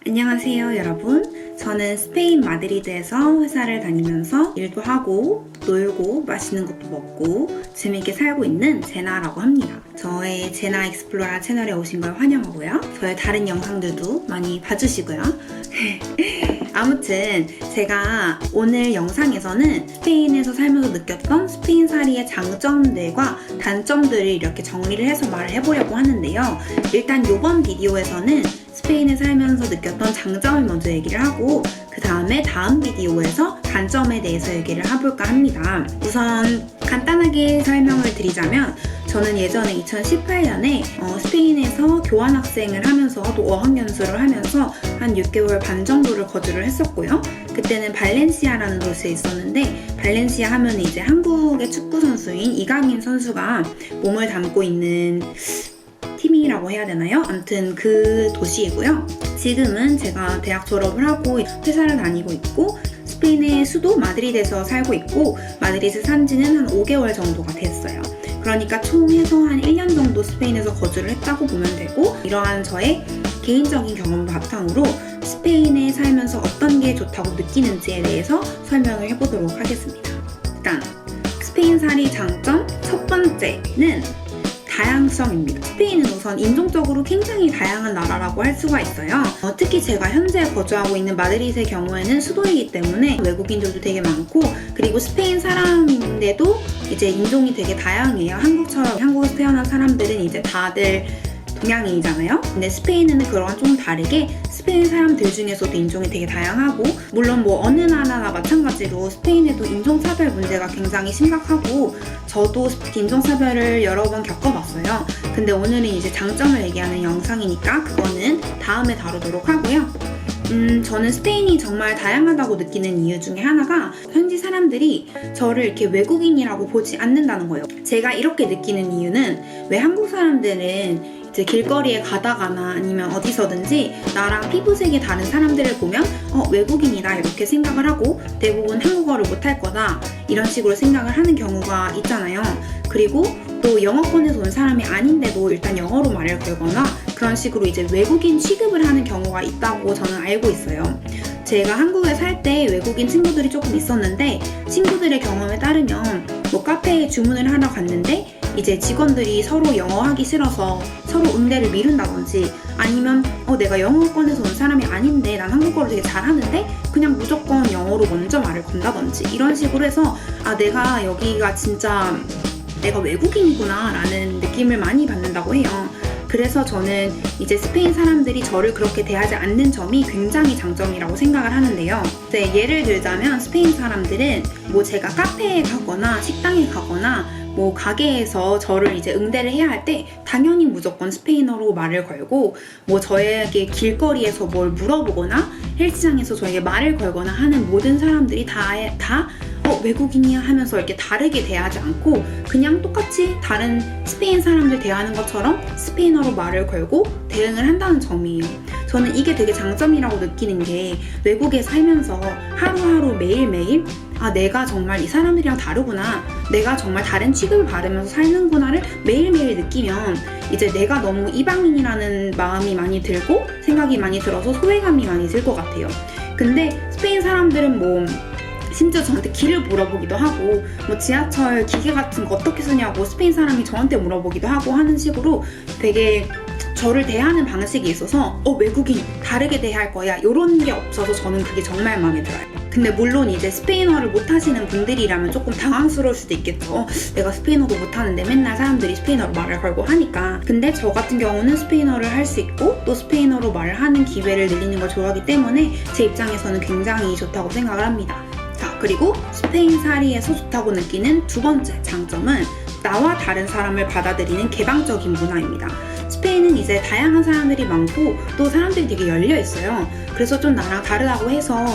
안녕하세요 여러분. 저는 스페인 마드리드에서 회사를 다니면서 일도 하고 놀고 맛있는 것도 먹고 재밌게 살고 있는 제나라고 합니다. 저의 제나 익스플로라 채널에 오신 걸 환영하고요. 저의 다른 영상들도 많이 봐주시고요. 아무튼 제가 오늘 영상에서는 스페인에서 살면서 느꼈던 스페인살이의 장점들과 단점들을 이렇게 정리를 해서 말을 해보려고 하는데요. 일단 이번 비디오에서는 스페인에 살면서 느꼈던 장점을 먼저 얘기를 하고 그 다음에 다음 비디오에서 단점에 대해서 얘기를 해볼까 합니다. 우선 간단하게 설명을 드리자면 저는 예전에 2018년에 스페인에서 교환학생을 하면서 또 어학연수를 하면서 한 6개월 반 정도를 거주를 했었고요. 그때는 발렌시아라는 도시에 있었는데 발렌시아 하면 이제 한국의 축구 선수인 이강인 선수가 몸을 담고 있는 팀이라고 해야 되나요? 아무튼 그 도시이고요. 지금은 제가 대학 졸업을 하고 회사를 다니고 있고 스페인의 수도 마드리드에서 살고 있고 마드리드 산지는 한 5개월 정도가 됐어요. 그러니까 총 해서 한 1년 정도 스페인에서 거주를 했다고 보면 되고 이러한 저의 개인적인 경험을 바탕으로 스페인에 살면서 어떤 게 좋다고 느끼는지에 대해서 설명을 해보도록 하겠습니다. 일단 스페인살이 장점 첫 번째는 다양성입니다. 스페인은 우선 인종적으로 굉장히 다양한 나라라고 할 수가 있어요. 특히 제가 현재 거주하고 있는 마드리드의 경우에는 수도이기 때문에 외국인들도 되게 많고 그리고 스페인 사람인데도 이제 인종이 되게 다양해요. 한국처럼 한국에서 태어난 사람들은 이제 다들 동양인이잖아요. 근데 스페인은 그런 좀 다르게 스페인 사람들 중에서도 인종이 되게 다양하고 물론 뭐 어느 나라나 마찬가지로 스페인에도 인종차별 문제가 굉장히 심각하고 저도 인종차별을 여러 번 겪어봤어요. 근데 오늘은 이제 장점을 얘기하는 영상이니까 그거는 다음에 다루도록 하고요. 저는 스페인이 정말 다양하다고 느끼는 이유 중에 하나가 현지 사람들이 저를 이렇게 외국인이라고 보지 않는다는 거예요. 제가 이렇게 느끼는 이유는 왜 한국 사람들은 이제 길거리에 가다가나 아니면 어디서든지 나랑 피부색이 다른 사람들을 보면 외국인이다 이렇게 생각을 하고 대부분 한국어를 못할 거다 이런 식으로 생각을 하는 경우가 있잖아요. 그리고 또 영어권에서 온 사람이 아닌데도 일단 영어로 말을 걸거나 그런 식으로 이제 외국인 취급을 하는 경우가 있다고 저는 알고 있어요. 제가 한국에 살 때 외국인 친구들이 조금 있었는데 친구들의 경험에 따르면 뭐 카페에 주문을 하러 갔는데 이제 직원들이 서로 영어 하기 싫어서 서로 응대를 미룬다든지 아니면 내가 영어권에서 온 사람이 아닌데 난 한국어를 되게 잘하는데 그냥 무조건 영어로 먼저 말을 건다든지 이런 식으로 해서 내가 여기가 진짜 내가 외국인이구나 라는 느낌을 많이 받는다고 해요. 그래서 저는 이제 스페인 사람들이 저를 그렇게 대하지 않는 점이 굉장히 장점이라고 생각을 하는데요. 네, 예를 들자면 스페인 사람들은 뭐 제가 카페에 가거나 식당에 가거나 뭐 가게에서 저를 이제 응대를 해야 할 때 당연히 무조건 스페인어로 말을 걸고 뭐 저에게 길거리에서 뭘 물어보거나 헬스장에서 저에게 말을 걸거나 하는 모든 사람들이 다 외국인이야 하면서 이렇게 다르게 대하지 않고 그냥 똑같이 다른 스페인 사람들 대하는 것처럼 스페인어로 말을 걸고 대응을 한다는 점이에요. 저는 이게 되게 장점이라고 느끼는 게 외국에 살면서 하루하루 매일매일 내가 정말 이 사람들이랑 다르구나 내가 정말 다른 취급을 받으면서 사는구나를 매일매일 느끼면 이제 내가 너무 이방인이라는 마음이 많이 들고 생각이 많이 들어서 소외감이 많이 들 것 같아요. 근데 스페인 사람들은 뭐 심지어 저한테 길을 물어보기도 하고 뭐 지하철 기계 같은 거 어떻게 쓰냐고 스페인 사람이 저한테 물어보기도 하고 하는 식으로 되게 저를 대하는 방식이 있어서 외국인 다르게 대할 거야 이런 게 없어서 저는 그게 정말 마음에 들어요. 근데 물론 이제 스페인어를 못하시는 분들이라면 조금 당황스러울 수도 있겠죠. 내가 스페인어도 못하는데 맨날 사람들이 스페인어로 말을 걸고 하니까. 근데 저 같은 경우는 스페인어를 할 수 있고 또 스페인어로 말을 하는 기회를 늘리는 걸 좋아하기 때문에 제 입장에서는 굉장히 좋다고 생각을 합니다. 자, 그리고 스페인살이에서 좋다고 느끼는 두 번째 장점은 나와 다른 사람을 받아들이는 개방적인 문화입니다. 스페인은 이제 다양한 사람들이 많고 또 사람들이 되게 열려 있어요. 그래서 좀 나랑 다르다고 해서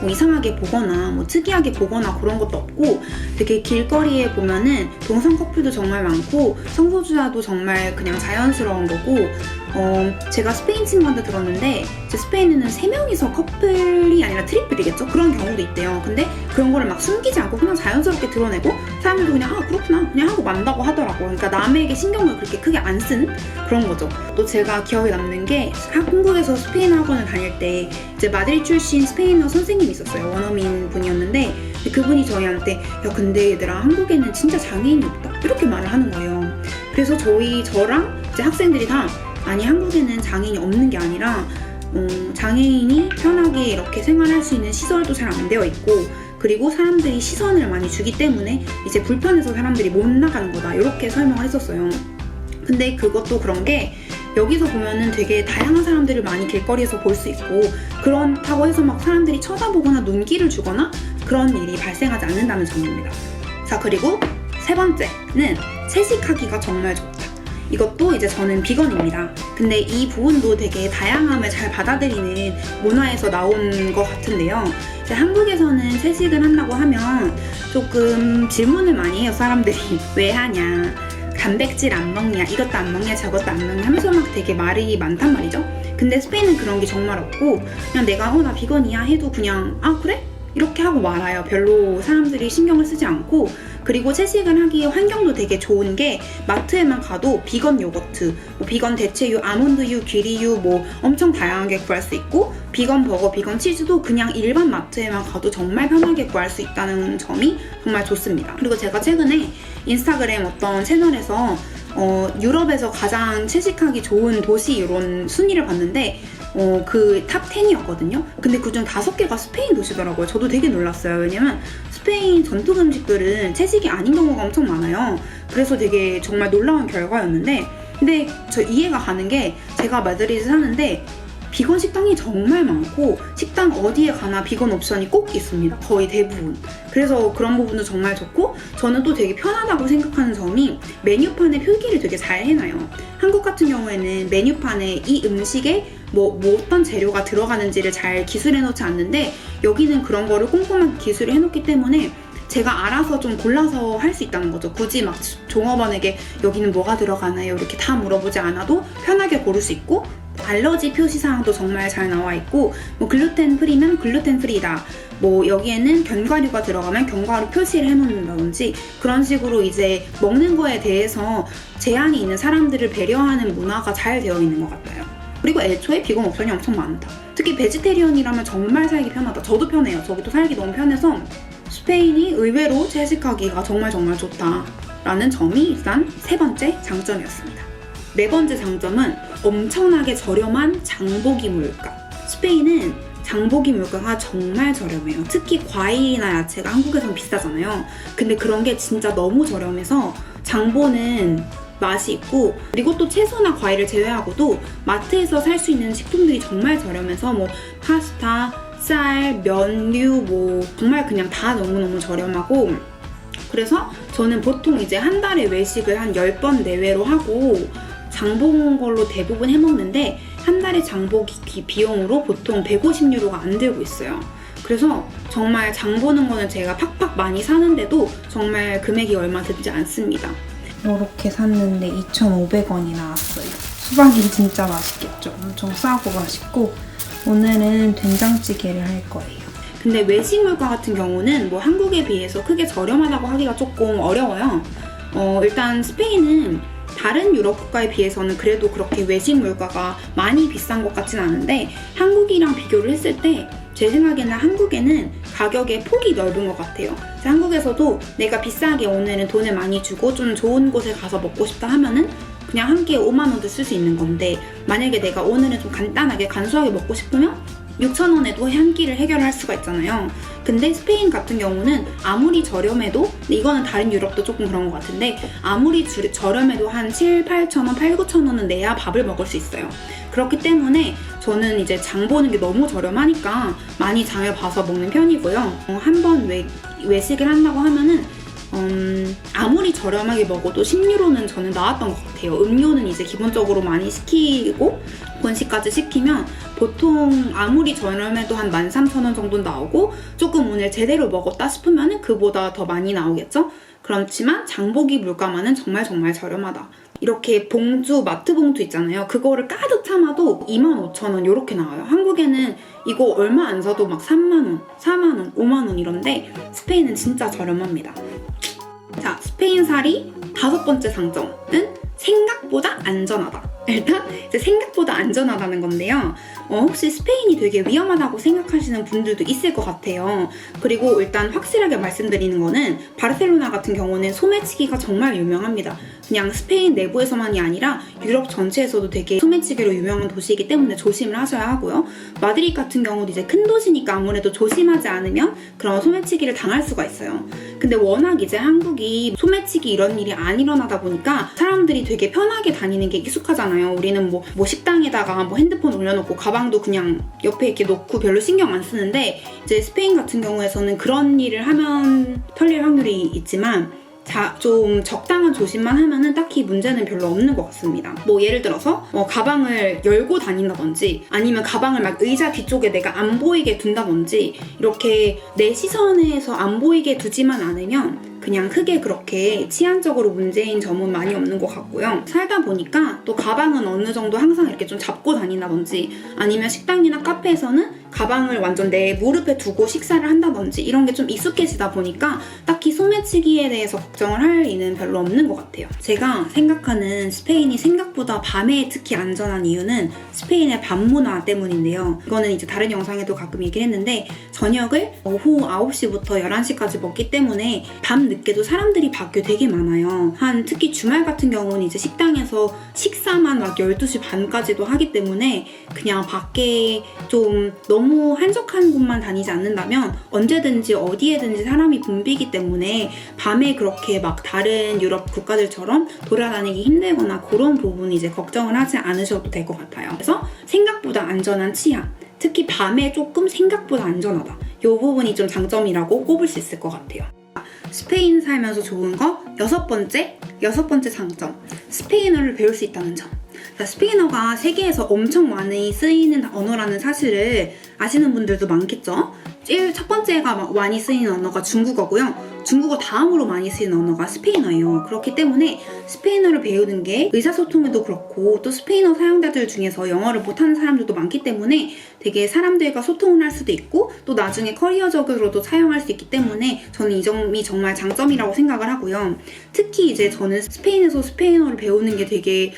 뭐 이상하게 보거나 뭐 특이하게 보거나 그런 것도 없고 되게 길거리에 보면은 동성 커플도 정말 많고 성소수자도 정말 그냥 자연스러운 거고 제가 스페인 친구한테 들었는데 스페인에는 3명이서 커플이 아니라 트리플이겠죠? 그런 경우도 있대요. 근데 그런 거를 막 숨기지 않고 그냥 자연스럽게 드러내고 사람들도 그냥 그렇구나 그냥 하고 만다고 하더라고요. 그러니까 남에게 신경을 그렇게 크게 안 쓰는 그런 거죠. 또 제가 기억에 남는 게 한국에서 스페인 학원을 다닐 때 이제 마드리드 출신 스페인어 선생님이 있었어요. 원어민 분이었는데 그분이 저희한테 야 근데 얘들아 한국에는 진짜 장애인이 없다 이렇게 말을 하는 거예요. 그래서 저랑 이제 학생들이 다 아니 한국에는 장애인이 없는 게 아니라 장애인이 편하게 이렇게 생활할 수 있는 시설도 잘 안 되어 있고 그리고 사람들이 시선을 많이 주기 때문에 이제 불편해서 사람들이 못 나가는 거다 이렇게 설명을 했었어요. 근데 그것도 그런 게 여기서 보면은 되게 다양한 사람들을 많이 길거리에서 볼 수 있고 그렇다고 해서 막 사람들이 쳐다보거나 눈길을 주거나 그런 일이 발생하지 않는다는 점입니다. 자 그리고 세 번째는 채식하기가 정말 좋다. 이것도 이제 저는 비건입니다. 근데 이 부분도 되게 다양함을 잘 받아들이는 문화에서 나온 것 같은데요. 이제 한국에서는 채식을 한다고 하면 조금 질문을 많이 해요. 사람들이 왜 하냐, 단백질 안 먹냐, 이것도 안 먹냐, 저것도 안 먹냐 하면서 막 되게 말이 많단 말이죠. 근데 스페인은 그런 게 정말 없고 그냥 내가 나 비건이야 해도 그냥 그래? 이렇게 하고 말아요. 별로 사람들이 신경을 쓰지 않고 그리고 채식을 하기에 환경도 되게 좋은 게 마트에만 가도 비건 요거트, 뭐 비건 대체유, 아몬드유, 귀리유 뭐 엄청 다양하게 구할 수 있고 비건 버거, 비건 치즈도 그냥 일반 마트에만 가도 정말 편하게 구할 수 있다는 점이 정말 좋습니다. 그리고 제가 최근에 인스타그램 어떤 채널에서 유럽에서 가장 채식하기 좋은 도시 이런 순위를 봤는데 그 탑 10이었거든요. 근데 그중 5개가 스페인 도시더라고요. 저도 되게 놀랐어요. 왜냐면 스페인 전통 음식들은 채식이 아닌 경우가 엄청 많아요. 그래서 되게 정말 놀라운 결과였는데 근데 저 이해가 가는 게 제가 마드리드 사는데 비건 식당이 정말 많고 식당 어디에 가나 비건 옵션이 꼭 있습니다. 거의 대부분. 그래서 그런 부분도 정말 좋고 저는 또 되게 편하다고 생각하는 점이 메뉴판에 표기를 되게 잘 해놔요. 한국 같은 경우에는 메뉴판에 이 음식에 뭐 어떤 재료가 들어가는지를 잘 기술해 놓지 않는데 여기는 그런 거를 꼼꼼하게 기술을 해놓기 때문에 제가 알아서 좀 골라서 할 수 있다는 거죠. 굳이 막 종업원에게 여기는 뭐가 들어가나요? 이렇게 다 물어보지 않아도 편하게 고를 수 있고 알러지 표시사항도 정말 잘 나와 있고 뭐 글루텐 프리면 글루텐 프리다 뭐 여기에는 견과류가 들어가면 견과류 표시를 해놓는다든지 그런 식으로 이제 먹는 거에 대해서 제한이 있는 사람들을 배려하는 문화가 잘 되어 있는 것 같아요. 그리고 애초에 비건 옵션이 엄청 많다. 특히 베지테리언이라면 정말 살기 편하다. 저도 편해요. 저기도 살기 너무 편해서 스페인이 의외로 채식하기가 정말 좋다라는 점이 일단 세 번째 장점이었습니다. 네 번째 장점은 엄청나게 저렴한 장보기 물가. 스페인은 장보기 물가가 정말 저렴해요. 특히 과일이나 야채가 한국에선 비싸잖아요. 근데 그런 게 진짜 너무 저렴해서 장보는 맛이 있고 그리고 또 채소나 과일을 제외하고도 마트에서 살 수 있는 식품들이 정말 저렴해서 뭐 파스타, 쌀, 면류 뭐 정말 그냥 다 너무너무 저렴하고 그래서 저는 보통 이제 한 달에 외식을 한 10번 내외로 하고 장본 걸로 대부분 해먹는데 한 달에 장보기 비용으로 보통 150유로가 안 들고 있어요. 그래서 정말 장보는 거는 제가 팍팍 많이 사는데도 정말 금액이 얼마 들지 않습니다. 이렇게 샀는데 2,500원이 나왔어요. 수박이 진짜 맛있겠죠? 엄청 싸고 맛있고 오늘은 된장찌개를 할 거예요. 근데 외식 물가 같은 경우는 뭐 한국에 비해서 크게 저렴하다고 하기가 조금 어려워요. 일단 스페인은 다른 유럽 국가에 비해서는 그래도 그렇게 외식 물가가 많이 비싼 것 같진 않은데 한국이랑 비교를 했을 때 제 생각에는 한국에는 가격의 폭이 넓은 것 같아요. 한국에서도 내가 비싸게 오늘은 돈을 많이 주고 좀 좋은 곳에 가서 먹고 싶다 하면은 그냥 한 끼에 5만 원도 쓸 수 있는 건데 만약에 내가 오늘은 좀 간단하게 간소하게 먹고 싶으면 6,000원에도 한 끼를 해결할 수가 있잖아요. 근데 스페인 같은 경우는 아무리 저렴해도 이거는 다른 유럽도 조금 그런 것 같은데 아무리 저렴해도 한 7, 8,000원, 8, 9,000원은 내야 밥을 먹을 수 있어요. 그렇기 때문에 저는 이제 장 보는 게 너무 저렴하니까 많이 장을 봐서 먹는 편이고요. 한번 외식을 한다고 하면은 아무리 저렴하게 먹어도 10유로는 저는 나왔던 것 같아요. 음료는 이제 기본적으로 많이 시키고 본식까지 시키면 보통 아무리 저렴해도 한 13,000원 정도 나오고 조금 오늘 제대로 먹었다 싶으면 그보다 더 많이 나오겠죠? 그렇지만 장보기 물가만은 정말 저렴하다. 이렇게 봉투, 마트 봉투 있잖아요. 그거를 가득 참아도 25,000원 이렇게 나와요. 한국에는 이거 얼마 안 사도 막 3만원, 4만원, 5만원 이런데 스페인은 진짜 저렴합니다. 자, 스페인살이 5번째 장점은 생각보다 안전하다. 일단 이제 생각보다 안전하다는 건데요. 혹시 스페인이 되게 위험하다고 생각하시는 분들도 있을 것 같아요. 그리고 일단 확실하게 말씀드리는 거는 바르셀로나 같은 경우는 소매치기가 정말 유명합니다. 그냥 스페인 내부에서만이 아니라 유럽 전체에서도 되게 소매치기로 유명한 도시이기 때문에 조심을 하셔야 하고요. 마드리드 같은 경우도 이제 큰 도시니까 아무래도 조심하지 않으면 그런 소매치기를 당할 수가 있어요. 근데 워낙 이제 한국이 소매치기 이런 일이 안 일어나다 보니까 사람들이 되게 편하게 다니는 게 익숙하잖아요. 우리는 뭐 식당에다가 뭐 핸드폰 올려놓고 가방도 그냥 옆에 이렇게 놓고 별로 신경 안 쓰는데 이제 스페인 같은 경우에서는 그런 일을 하면 털릴 확률이 있지만 좀 적당한 조심만 하면은 딱히 문제는 별로 없는 것 같습니다. 뭐 예를 들어서 가방을 열고 다닌다든지 아니면 가방을 막 의자 뒤쪽에 내가 안 보이게 둔다든지 이렇게 내 시선에서 안 보이게 두지만 않으면 그냥 크게 그렇게 치안적으로 문제인 점은 많이 없는 것 같고요. 살다 보니까 또 가방은 어느 정도 항상 이렇게 좀 잡고 다닌다든지 아니면 식당이나 카페에서는 가방을 완전 내 무릎에 두고 식사를 한다든지 이런 게 좀 익숙해지다 보니까 딱히 소매치기에 대해서 걱정을 할 일은 별로 없는 것 같아요. 제가 생각하는 스페인이 생각보다 밤에 특히 안전한 이유는 스페인의 밤 문화 때문인데요. 이거는 이제 다른 영상에도 가끔 얘기를 했는데 저녁을 오후 9시부터 11시까지 먹기 때문에 밤 늦게도 사람들이 밖에 되게 많아요. 특히 주말 같은 경우는 이제 식당에서 식사만 막 12시 반까지도 하기 때문에 그냥 밖에 좀 너무 한적한 곳만 다니지 않는다면 언제든지 어디에든지 사람이 붐비기 때문에 밤에 그렇게 막 다른 유럽 국가들처럼 돌아다니기 힘들거나 그런 부분이 이제 걱정을 하지 않으셔도 될 것 같아요. 그래서 생각보다 안전한 치안, 특히 밤에 조금 생각보다 안전하다. 이 부분이 좀 장점이라고 꼽을 수 있을 것 같아요. 스페인 살면서 좋은 거 여섯 번째 장점, 스페인어를 배울 수 있다는 점. 스페인어가 세계에서 엄청 많이 쓰이는 언어라는 사실을 아시는 분들도 많겠죠? 첫 번째가 많이 쓰이는 언어가 중국어고요. 중국어 다음으로 많이 쓰이는 언어가 스페인어예요. 그렇기 때문에 스페인어를 배우는 게 의사소통에도 그렇고 또 스페인어 사용자들 중에서 영어를 못하는 사람들도 많기 때문에 되게 사람들과 소통을 할 수도 있고 또 나중에 커리어적으로도 사용할 수 있기 때문에 저는 이 점이 정말 장점이라고 생각을 하고요. 특히 이제 저는 스페인에서 스페인어를 배우는 게 되게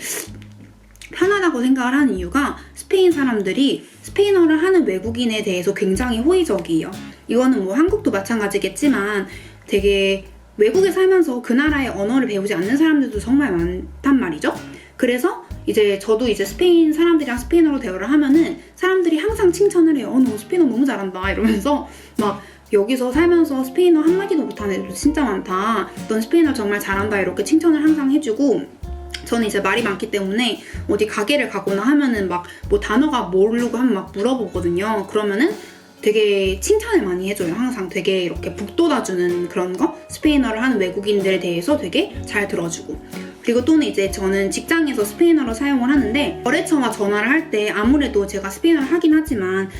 편하다고 생각을 하는 이유가 스페인 사람들이 스페인어를 하는 외국인에 대해서 굉장히 호의적이에요. 이거는 뭐 한국도 마찬가지겠지만 되게 외국에 살면서 그 나라의 언어를 배우지 않는 사람들도 정말 많단 말이죠. 그래서 이제 저도 이제 스페인 사람들이랑 스페인어로 대화를 하면은 사람들이 항상 칭찬을 해요. 너 스페인어 너무 잘한다 이러면서 막 여기서 살면서 스페인어 한마디도 못하는 애들도 진짜 많다. 넌 스페인어 정말 잘한다 이렇게 칭찬을 항상 해주고 저는 이제 말이 많기 때문에 어디 가게를 가거나 하면은 막 뭐 단어가 모르고 하면 막 물어보거든요. 그러면은 되게 칭찬을 많이 해줘요. 항상 되게 이렇게 북돋아주는 그런 거? 스페인어를 하는 외국인들에 대해서 되게 잘 들어주고. 그리고 또는 이제 저는 직장에서 스페인어를 사용을 하는데 거래처와 전화를 할 때 아무래도 제가 스페인어를 하긴 하지만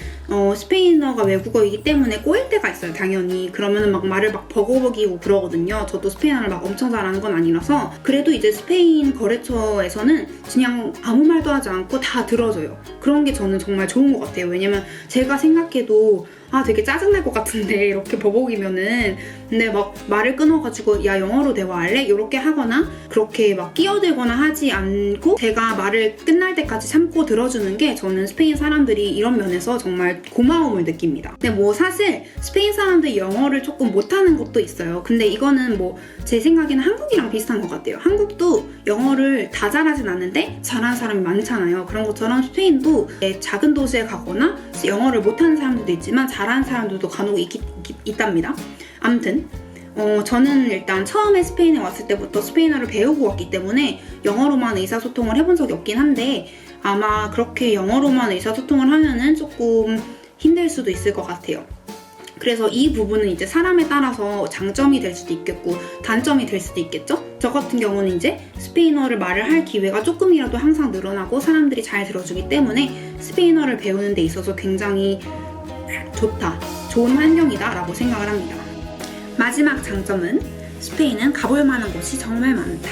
스페인어가 외국어이기 때문에 꼬일 때가 있어요. 당연히. 그러면은 막 말을 막 버거버기고 그러거든요. 저도 스페인어를 막 엄청 잘하는 건 아니라서 그래도 이제 스페인 거래처에서는 그냥 아무 말도 하지 않고 다 들어줘요. 그런 게 저는 정말 좋은 것 같아요. 왜냐면 제가 생각해도 되게 짜증날 것 같은데 이렇게 버벅이면은 근데 막 말을 끊어가지고 야 영어로 대화할래? 이렇게 하거나 그렇게 막 끼어들거나 하지 않고 제가 말을 끝날 때까지 참고 들어주는 게 저는 스페인 사람들이 이런 면에서 정말 고마움을 느낍니다. 근데 뭐 사실 스페인 사람들이 영어를 조금 못하는 것도 있어요. 근데 이거는 뭐 제 생각에는 한국이랑 비슷한 것 같아요. 한국도 영어를 다 잘하진 않는데 잘하는 사람이 많잖아요. 그런 것처럼 스페인도 작은 도시에 가거나 영어를 못하는 사람들도 있지만 잘하는 사람들도 간혹 있답니다. 아무튼 저는 일단 처음에 스페인에 왔을 때부터 스페인어를 배우고 왔기 때문에 영어로만 의사소통을 해본 적이 없긴 한데 아마 그렇게 영어로만 의사소통을 하면은 조금 힘들 수도 있을 것 같아요. 그래서 이 부분은 이제 사람에 따라서 장점이 될 수도 있겠고 단점이 될 수도 있겠죠? 저 같은 경우는 이제 스페인어를 말을 할 기회가 조금이라도 항상 늘어나고 사람들이 잘 들어주기 때문에 스페인어를 배우는 데 있어서 굉장히 좋다, 좋은 환경이다 라고 생각을 합니다. 마지막 장점은 스페인은 가볼 만한 곳이 정말 많다.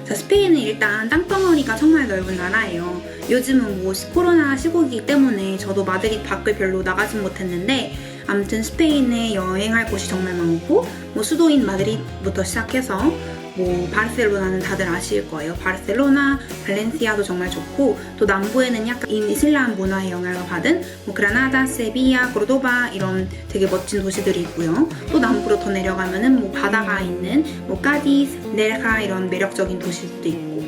자, 스페인은 일단 땅덩어리가 정말 넓은 나라예요. 요즘은 뭐 코로나 시국이기 때문에 저도 마드리드 밖을 별로 나가진 못했는데 아무튼 스페인에 여행할 곳이 정말 많고 뭐 수도인 마드리드부터 시작해서 뭐 바르셀로나는 다들 아실 거예요. 바르셀로나, 발렌시아도 정말 좋고 또 남부에는 약간 이슬람 문화의 영향을 받은 뭐 그라나다, 세비야, 고르도바 이런 되게 멋진 도시들이 있고요. 또 남부로 더 내려가면은 뭐 바다가 있는 뭐 까디스, 네르카 이런 매력적인 도시들도 있고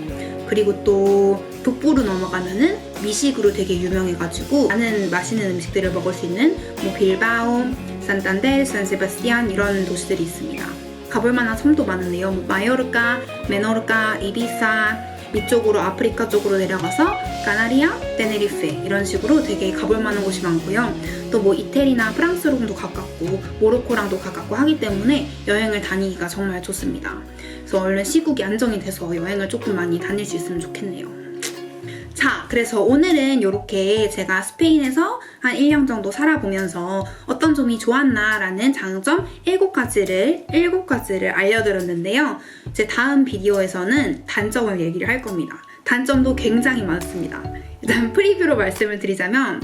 그리고 또 북부로 넘어가면은 미식으로 되게 유명해가지고 많은 맛있는 음식들을 먹을 수 있는 뭐 빌바오, 산탄데르, 산세바스티안 이런 도시들이 있습니다. 가볼 만한 섬도 많은데요. 뭐 마요르카, 메노르카, 이비사 이쪽으로 아프리카 쪽으로 내려가서 까나리아, 테네리페 이런 식으로 되게 가볼 만한 곳이 많고요. 또 뭐 이태리나 프랑스랑도 가깝고 모로코랑도 가깝고 하기 때문에 여행을 다니기가 정말 좋습니다. 그래서 얼른 시국이 안정이 돼서 여행을 조금 많이 다닐 수 있으면 좋겠네요. 자, 그래서 오늘은 이렇게 제가 스페인에서 한 1년 정도 살아보면서 어떤 점이 좋았나라는 장점 7가지를 알려드렸는데요. 이제 다음 비디오에서는 단점을 얘기를 할 겁니다. 단점도 굉장히 많습니다. 일단 프리뷰로 말씀을 드리자면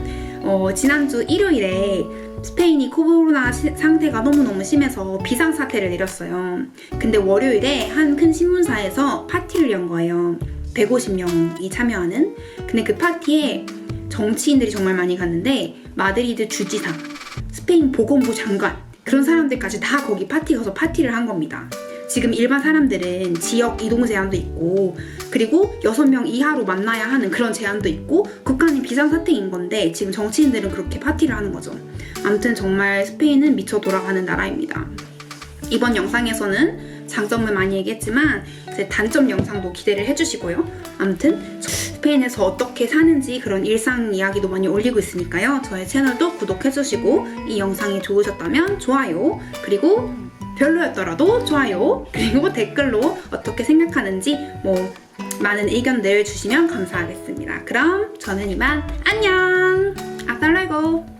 지난주 일요일에 스페인이 코로나 상태가 너무너무 심해서 비상사태를 내렸어요. 근데 월요일에 한 큰 신문사에서 파티를 연 거예요. 150명이 참여하는. 근데 그 파티에 정치인들이 정말 많이 갔는데 마드리드 주지사, 스페인 보건부 장관 그런 사람들까지 다 거기 파티 가서 파티를 한 겁니다. 지금 일반 사람들은 지역 이동 제한도 있고 그리고 6명 이하로 만나야 하는 그런 제한도 있고 국가는 비상사태인 건데 지금 정치인들은 그렇게 파티를 하는 거죠. 아무튼 정말 스페인은 미쳐 돌아가는 나라입니다. 이번 영상에서는 장점을 많이 얘기했지만 제 단점 영상도 기대를 해주시고요. 아무튼 스페인에서 어떻게 사는지 그런 일상 이야기도 많이 올리고 있으니까요. 저의 채널도 구독해주시고 이 영상이 좋으셨다면 좋아요, 그리고 별로였더라도 좋아요, 그리고 댓글로 어떻게 생각하는지 뭐 많은 의견들 주시면 감사하겠습니다. 그럼 저는 이만 안녕! 아스타 루에고!